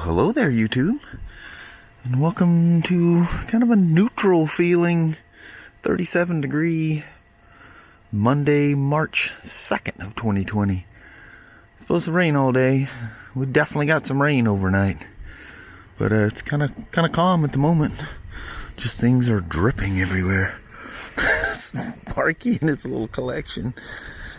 Well, hello there, YouTube, and welcome to kind of a neutral feeling 37-degree Monday, March 2nd of 2020. It's supposed to rain all day. We definitely got some rain overnight, but it's kind of calm at the moment. Just things are dripping everywhere. Sparky and his little collection.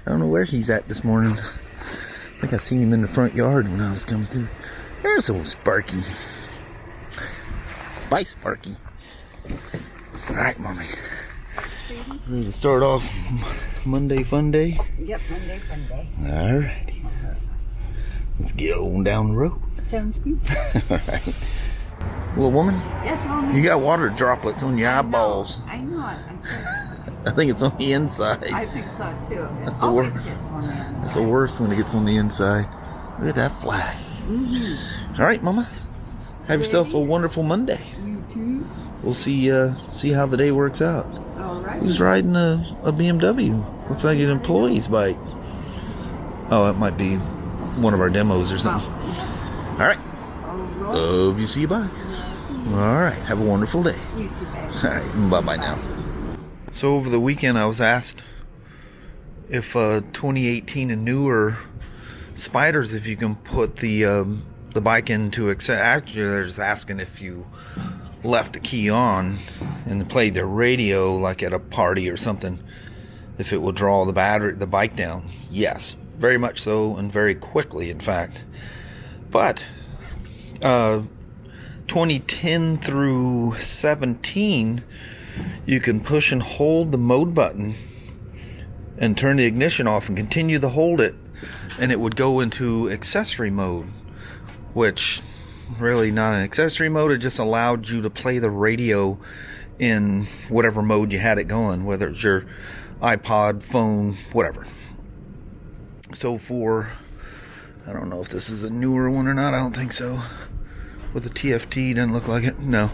I don't know where he's at this morning. I think I seen him in the front yard when I was coming through. There's old Sparky. Bye, Sparky. Alright, Mommy. Ready to start off Monday Fun Day? Yep, Monday Fun Day. Alrighty. Let's get on down the road. Sounds good. Alright. Little woman? Yes, Mom. You got water droplets on your eyeballs. I know it. I think it's on the inside. I think so too. That's the worst. That's the worst when it gets on the inside. Look at that flag. All right, Mama. Have yourself a wonderful Monday. You too. We'll see how the day works out. All right. Who's riding a BMW? Looks like an employee's bike. Oh, it might be one of our demos or something. All right. Love you. See you. Bye. All right. Have a wonderful day. You too, baby. All right. Bye-bye now. So over the weekend, I was asked if 2018 and newer Spyders, if you can put the bike into actually they're just asking if you left the key on and played the radio like at a party or something, if it will draw the bike down. Yes, very much so, and very quickly, in fact. But 2010 through 17, you can push and hold the mode button and turn the ignition off and continue to hold it, and it would go into accessory mode, which really not an accessory mode. It just allowed you to play the radio in whatever mode you had it going, whether it's your iPod, phone, whatever. So for, I don't know if this is a newer one or not, I don't think so. With the TFT, doesn't look like it, no.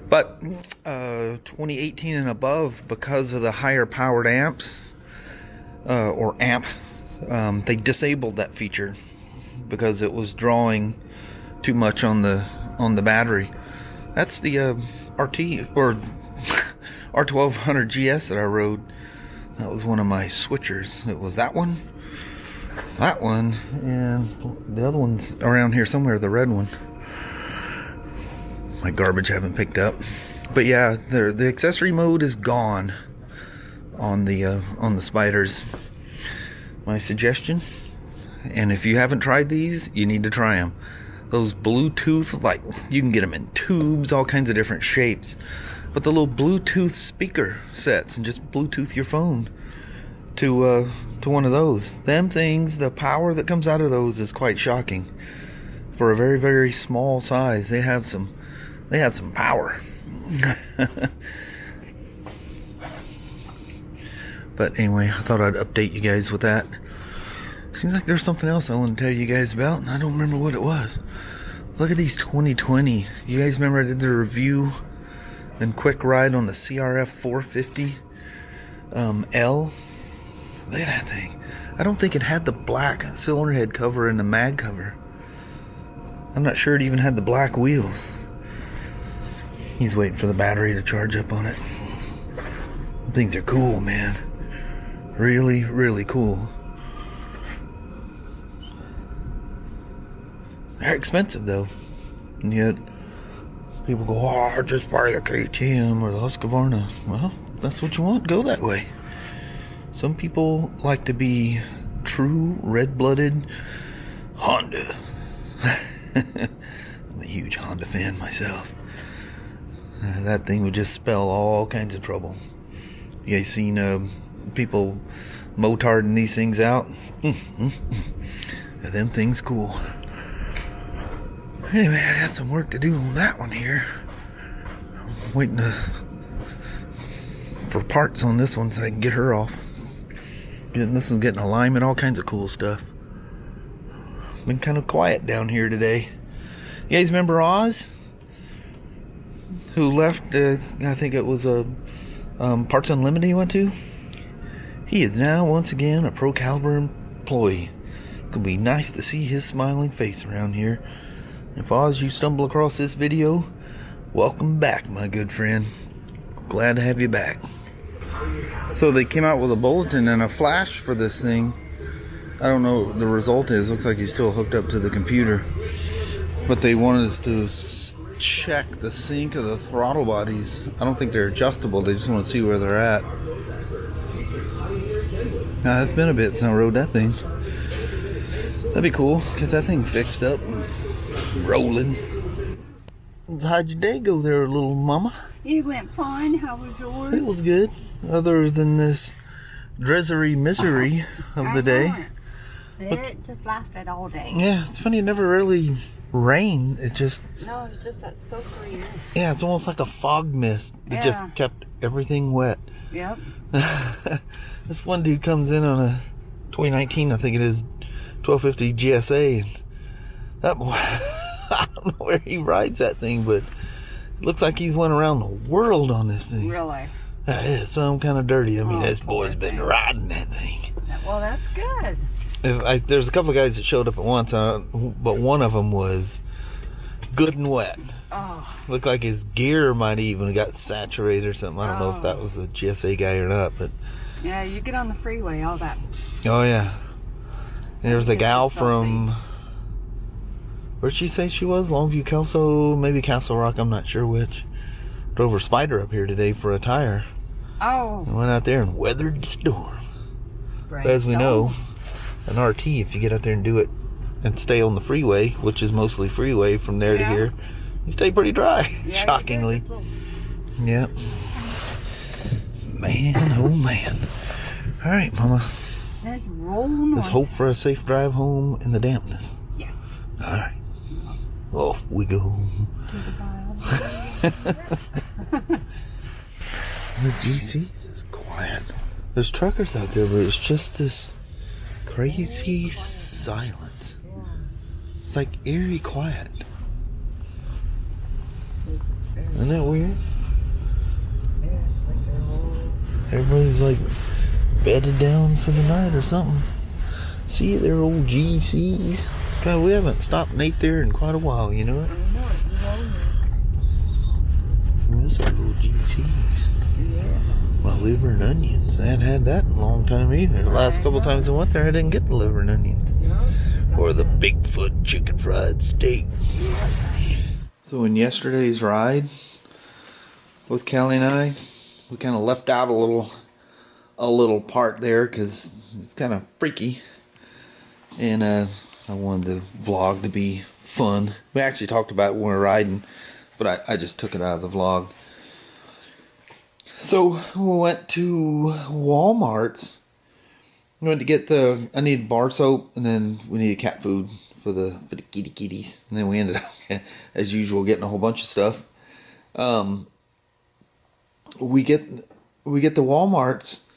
But 2018 and above, because of the higher powered amps, or amp, they disabled that feature because it was drawing too much on the battery. That's the RT or R1200GS that I rode. That was one of my switchers. It was that one, and the other one's around here somewhere, the red one. My garbage haven't picked up. But yeah, the accessory mode is gone on the Spyders. My suggestion, and if you haven't tried these, you need to try them. Those Bluetooth, like, you can get them in tubes, all kinds of different shapes. But the little Bluetooth speaker sets, and just Bluetooth your phone to one of those. Them things, the power that comes out of those is quite shocking. For a very, very small size, they have some power. But anyway, I thought I'd update you guys with that. Seems like there's something else I want to tell you guys about, and I don't remember what it was. Look at these 2020. You guys remember I did the review and quick ride on the CRF 450 L? Look at that thing. I don't think it had the black cylinder head cover and the mag cover. I'm not sure it even had the black wheels. He's waiting for the battery to charge up on it. Things are cool, man. Really, really cool. They're expensive though, and yet people go, "Oh, just buy the KTM or the Husqvarna." Well, if that's what you want, go that way. Some people like to be true red-blooded Honda. I'm a huge Honda fan myself. That thing would just spell all kinds of trouble. You guys seen people motarding these things out? Them things cool. Anyway, I got some work to do on that one here. I'm waiting for parts on this one so I can get her off. This one's getting alignment, all kinds of cool stuff. Been kind of quiet down here today. You guys remember Oz? Who left, I think it was Parts Unlimited he went to? He is now once again a Pro Caliber employee. It'll be nice to see his smiling face around here. If Oz, you stumble across this video, welcome back, my good friend. Glad to have you back. So they came out with a bulletin and a flash for this thing. I don't know what the result is. Looks like he's still hooked up to the computer. But they wanted us to check the sync of the throttle bodies. I don't think they're adjustable. They just want to see where they're at. Now, it's been a bit since I rode that thing. That'd be cool. Get that thing fixed up and rolling. How'd your day go there, little mama? It went fine. How was yours? It was good. Other than this drizzly misery of the day. It just lasted all day. Yeah, it's funny. It never really rained. It just... No, it's just that soakery mist. Yeah, it's almost like a fog mist that just kept everything wet. Yep. This one dude comes in on a 2019, I think it is, 1250 GSA. And that boy, I don't know where he rides that thing, but it looks like he's went around the world on this thing. Really? It's some kind of dirty. I mean, this boy's been riding that thing. Well, that's good. There's a couple of guys that showed up at once, but one of them was good and wet. Oh. Looked like his gear might even got saturated or something. I don't know if that was a GSA guy or not, but yeah, you get on the freeway, all that. Oh yeah. And there was a gal from, where'd she say she was? Longview, Kelso, maybe Castle Rock, I'm not sure which. Drove her Spyder up here today for a tire. Oh. And went out there and weathered the storm. But as we know, an RT, if you get out there and do it and stay on the freeway, which is mostly freeway from there to here, you stay pretty dry, shockingly. Yep. Man, oh man. All right, mama. Let's roll north. Let's hope for a safe drive home in the dampness. Yes. All right. Off we go. To the bottom. The GCs is quiet. There's truckers out there, but it's just this crazy silence. It's like eerie quiet. Isn't that weird? Everybody's like bedded down for the night or something. See, they're old GCs. God, we haven't stopped Nate there in quite a while, you know it? Those are little GCs. Yeah. My liver and onions. I hadn't had that in a long time either. The last couple times I went there, I didn't get the liver and onions. Or the Bigfoot chicken fried steak. So in yesterday's ride with Kelly and I, we kind of left out a little part there because it's kind of freaky. And I wanted the vlog to be fun. We actually talked about it when we were riding, but I just took it out of the vlog. So we went to Walmart's. We went to get I needed bar soap, and then we needed cat food for the kitties. And then we ended up, as usual, getting a whole bunch of stuff. We get the Walmart's.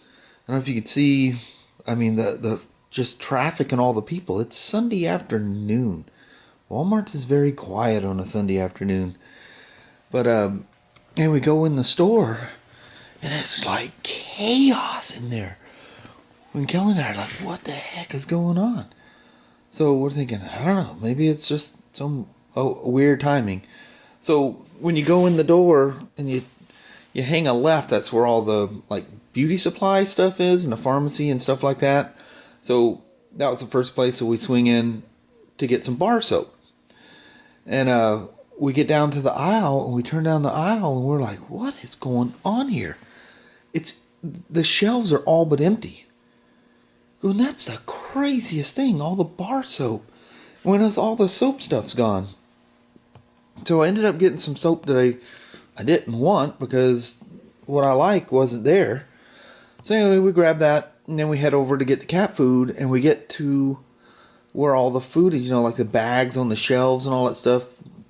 I don't know if you could see. I mean, the just traffic and all the people. It's Sunday afternoon. Walmart is very quiet on a Sunday afternoon. But and we go in the store, and it's like chaos in there. When Kelly and I are like, what the heck is going on? So we're thinking, I don't know, maybe it's just some weird timing. So when you go in the door and you hang a left, that's where all the like beauty supply stuff is, and the pharmacy and stuff like that. So that was the first place that we swing in to get some bar soap. And we get down to the aisle, and we turn down the aisle, and we're like, what is going on here? The shelves are all but empty. Going, that's the craziest thing, all the bar soap. When all the soap stuff's gone. So I ended up getting some soap that I didn't want because what I like wasn't there. So anyway, we grab that, and then we head over to get the cat food, and we get to where all the food is, like the bags on the shelves and all that stuff.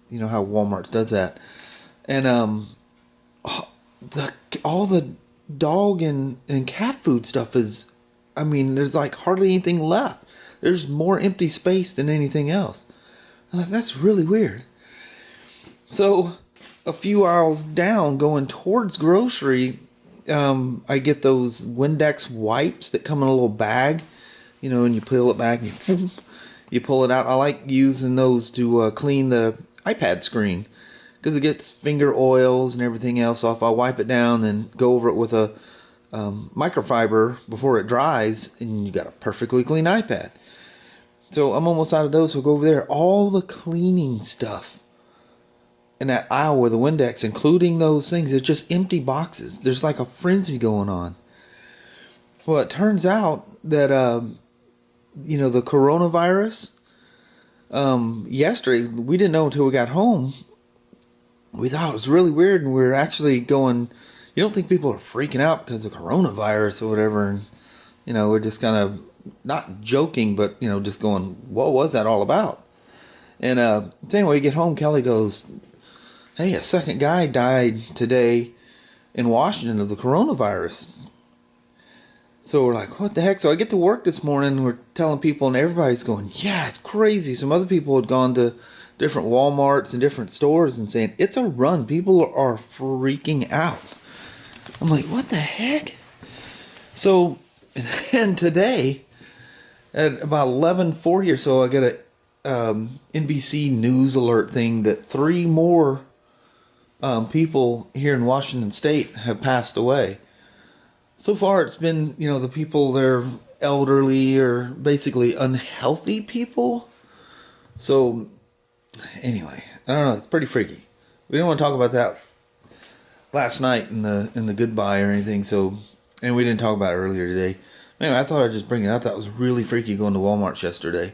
You know how Walmart does that. And all the dog and cat food stuff is, I mean, there's like hardly anything left. There's more empty space than anything else. I'm like, that's really weird. So a few aisles down, going towards grocery, I get those Windex wipes that come in a little bag, and you peel it back and you pull it out. I like using those to clean the iPad screen because it gets finger oils and everything else off. I'll wipe it down and go over it with a microfiber before it dries, and you got a perfectly clean iPad. So I'm almost out of those. So go over there. All the cleaning stuff in that aisle with the Windex, including those things, it's just empty boxes. There's like a frenzy going on. Well, it turns out that the coronavirus, yesterday, we didn't know until we got home. We thought it was really weird, and we were actually going, you don't think people are freaking out because of coronavirus or whatever, and we're just kind of not joking, but just going, what was that all about? And anyway, we get home, Kelly goes, hey, a second guy died today in Washington of the coronavirus. So we're like, what the heck? So I get to work this morning, and we're telling people, and everybody's going, yeah, it's crazy. Some other people had gone to different Walmarts and different stores and saying, it's a run. People are freaking out. I'm like, what the heck? So, and today, at about 11:40 or so, I get a NBC News alert thing that 3 more people here in Washington State have passed away. So far, it's been, the people, they're elderly or basically unhealthy people. So, anyway, I don't know. It's pretty freaky. We didn't want to talk about that last night in the goodbye or anything. So, and we didn't talk about it earlier today. Anyway, I thought I'd just bring it up. That was really freaky going to Walmart yesterday.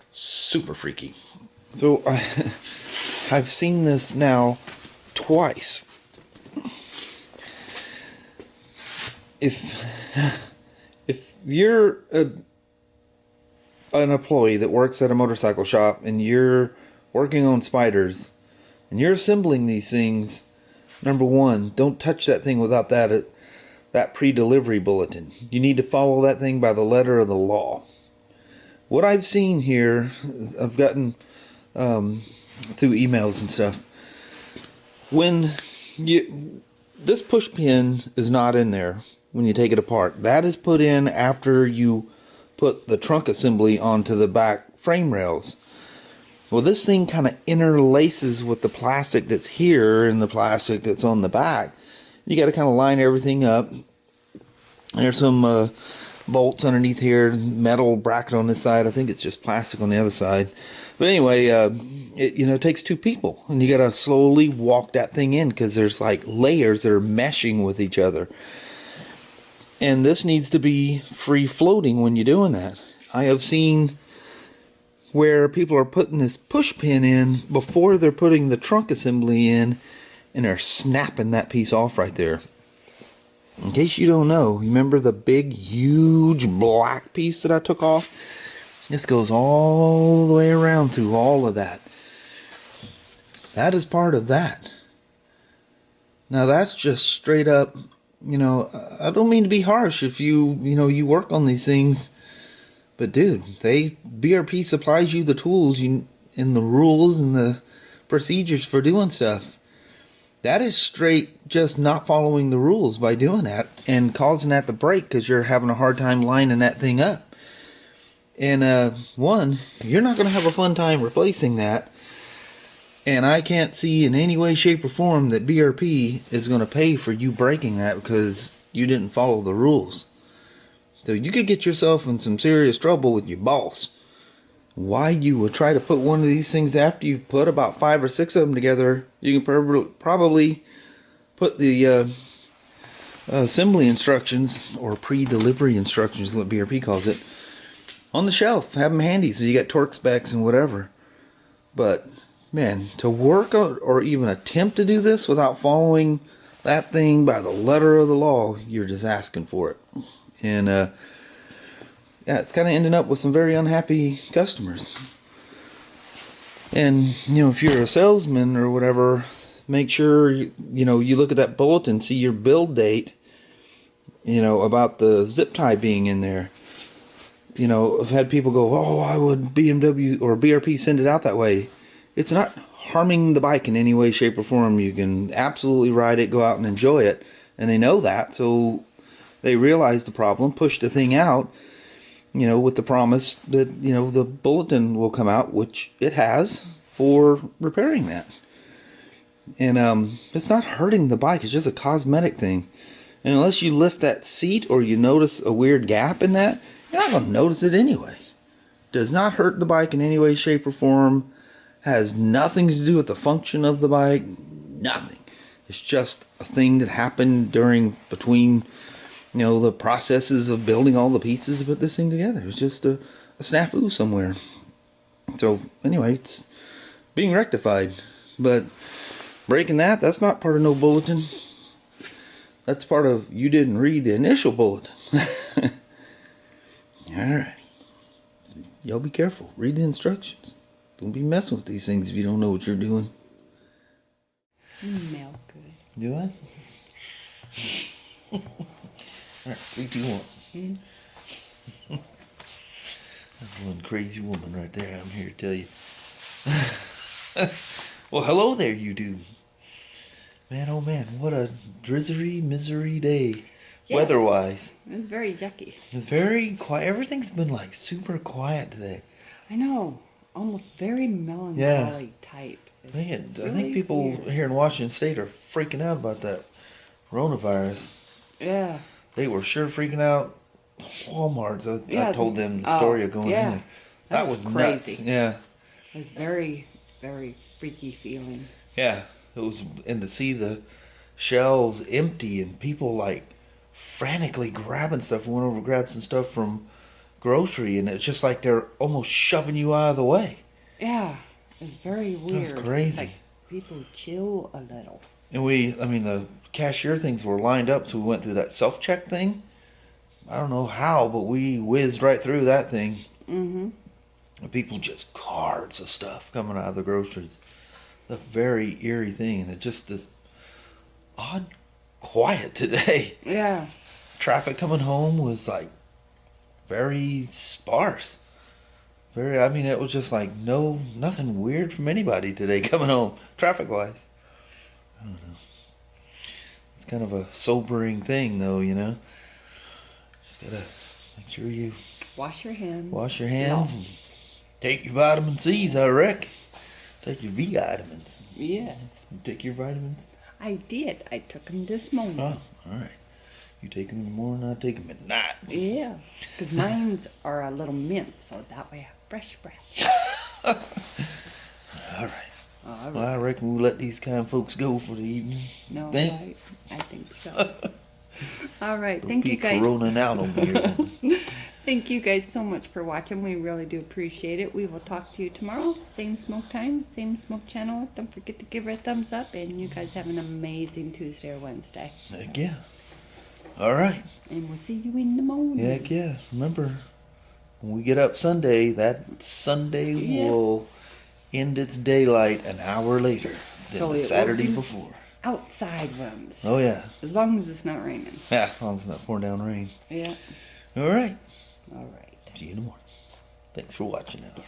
Super freaky. So, I've seen this now twice. If you're an employee that works at a motorcycle shop and you're working on Spyders and you're assembling these things, number one, don't touch that thing without that pre-delivery bulletin. You need to follow that thing by the letter of the law. What I've seen here, I've gotten through emails and stuff, when this push pin is not in there when you take it apart. That is put in after you put the trunk assembly onto the back frame rails. Well, this thing kind of interlaces with the plastic that's here and the plastic that's on the back. You got to kind of line everything up. There's some bolts underneath here, metal bracket on this side. I think it's just plastic on the other side. But anyway, it takes 2 people, and you got to slowly walk that thing in because there's like layers that are meshing with each other. And this needs to be free floating when you're doing that. I have seen where people are putting this push pin in before they're putting the trunk assembly in, and they're snapping that piece off right there. In case you don't know, remember the big, huge black piece that I took off? This goes all the way around through all of that. That is part of that. Now that's just straight up, I don't mean to be harsh if you work on these things. But dude, BRP supplies you the tools and the rules and the procedures for doing stuff. That is straight just not following the rules by doing that and causing that to break because you're having a hard time lining that thing up. And one, you're not going to have a fun time replacing that. And I can't see in any way, shape, or form that BRP is going to pay for you breaking that because you didn't follow the rules. So you could get yourself in some serious trouble with your boss. Why you would try to put one of these things after you put about 5 or 6 of them together, you can probably put the assembly instructions, or pre-delivery instructions is what BRP calls it, on the shelf. Have them handy so you got torque specs and whatever. But man, to work or even attempt to do this without following that thing by the letter of the law, you're just asking for it. And yeah, it's kind of ending up with some very unhappy customers. And if you're a salesman or whatever, make sure you look at that bulletin, see your build date, about the zip tie being in there. I've had people go, oh, why would BMW or BRP send it out that way? It's not harming the bike in any way, shape, or form. You can absolutely ride it, go out and enjoy it. And they know that, so they realize the problem, push the thing out. you know, with the promise that, you know, the bulletin will come out, which it has, for repairing that. And it's not hurting the bike. It's just a cosmetic thing. And unless you lift that seat or you notice a weird gap in that, you're not going to notice it anyway. Does not hurt the bike in any way, shape, or form. Has nothing to do with the function of the bike. Nothing. It's just a thing that happened between, you know, the processes of building all the pieces to put this thing together. It's just a snafu somewhere. So anyway, it's being rectified. But breaking that's not part of no bulletin. That's part of you didn't read the initial bulletin. Alright. Y'all be careful. Read the instructions. Don't be messing with these things if you don't know what you're doing. You smell good. Do I? Alright, 3, 2, 1. That's one crazy woman right there, I'm here to tell you. Well, hello there, you dude. Man, oh man, what a drizzly, misery day. Yes. Weather-wise. It's very yucky. It's very quiet. Everything's been like super quiet today. I know. Almost very melancholy type. I think people here in Washington State are freaking out about that coronavirus. Yeah. They were sure freaking out. Walmart's. I told them the story of going in there. That was crazy. Nuts. Yeah. It was very, very freaky feeling. Yeah. It was, and to see the shelves empty and people like frantically grabbing stuff. We went over and grabbed some stuff from grocery, and it's just like they're almost shoving you out of the way. Yeah. It's very weird. That's crazy. It's like people chill a little. And the cashier things were lined up, so we went through that self-check thing. I don't know how, but we whizzed right through that thing. Mm-hmm. And people just carts of stuff coming out of the groceries. A very eerie thing, and it just is odd quiet today. Yeah. Traffic coming home was like very sparse. It was just like nothing weird from anybody today coming home, traffic-wise. I don't know. It's kind of a sobering thing, though, you know. Just gotta make sure you wash your hands. Wash your hands and take your vitamin C's, I reckon. Take your V vitamins. Yes. You take your vitamins? I did. I took them this morning. Oh, all right. You take them in the morning, I take them at night. Yeah, because mine's are a little mint, so that way I have fresh breath. All right. Well, I reckon we'll let these kind of folks go for the evening. No, right. I think so. All right. Thank you guys. Coronaing out on me. Thank you guys so much for watching. We really do appreciate it. We will talk to you tomorrow. Same smoke time, same smoke channel. Don't forget to give her a thumbs up. And you guys have an amazing Tuesday or Wednesday. Heck yeah. All right. And we'll see you in the morning. Heck yeah. Remember, when we get up Sunday, that Sunday will end its daylight an hour later than the Saturday before. Outside runs. Oh, yeah. As long as it's not raining. Yeah, as long as it's not pouring down rain. Yeah. All right. All right. See you in the morning. Thanks for watching now. Yes.